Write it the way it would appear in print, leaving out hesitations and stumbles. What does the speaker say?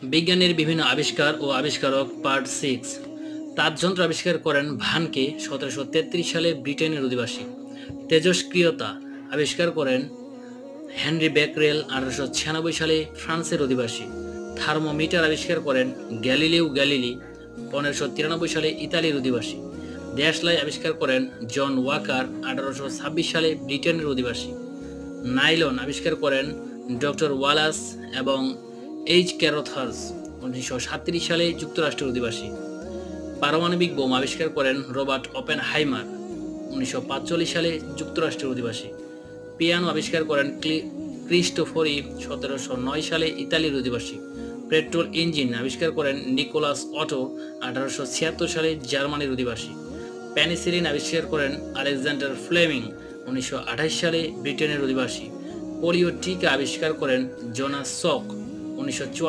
বিজ্ঞানের বিভিন্ন আবিষ্কার ও আবিষ্কারক পার্ট 6। তাপযন্ত্র আবিষ্কার করেন ভানকে 1733 সালে ব্রিটেনের অধিবাসী। তেজস্ক্রিয়তা আবিষ্কার করেন হেনরি বেকরেল 1896 সালে ফ্রান্সের অধিবাসী। থার্মোমিটার আবিষ্কার করেন গ্যালিলিও গ্যালিলি 1593 সালে ইতালির অধিবাসী। দেশলাই আবিষ্কার করেন জন ওয়াকার 1826 সালে ব্রিটেনের অধিবাসী। নাইলন আবিষ্কার করেন ডক্টর ওয়ালাস এবং এইচ ক্যারোথার্স 1937 সালে যুক্তরাষ্ট্রের অধিবাসী। পারমাণবিক বোম আবিষ্কার করেন রবার্ট ওপেনহাইমার 1945 সালে যুক্তরাষ্ট্রের অধিবাসী। পিয়ানো আবিষ্কার করেন ক্রিস্টোফোরি 1709 সালে ইতালির অধিবাসী। পেট্রোল ইঞ্জিন আবিষ্কার করেন নিকোলাস অটো 1876 সালে জার্মানির অধিবাসী। পেনিসিলিন আবিষ্কার করেন আলেকজান্ডার ফ্লেমিং 1928 সালে ব্রিটেনের অধিবাসী। পোলিও টিকা আবিষ্কার করেন জোনাস সক 1944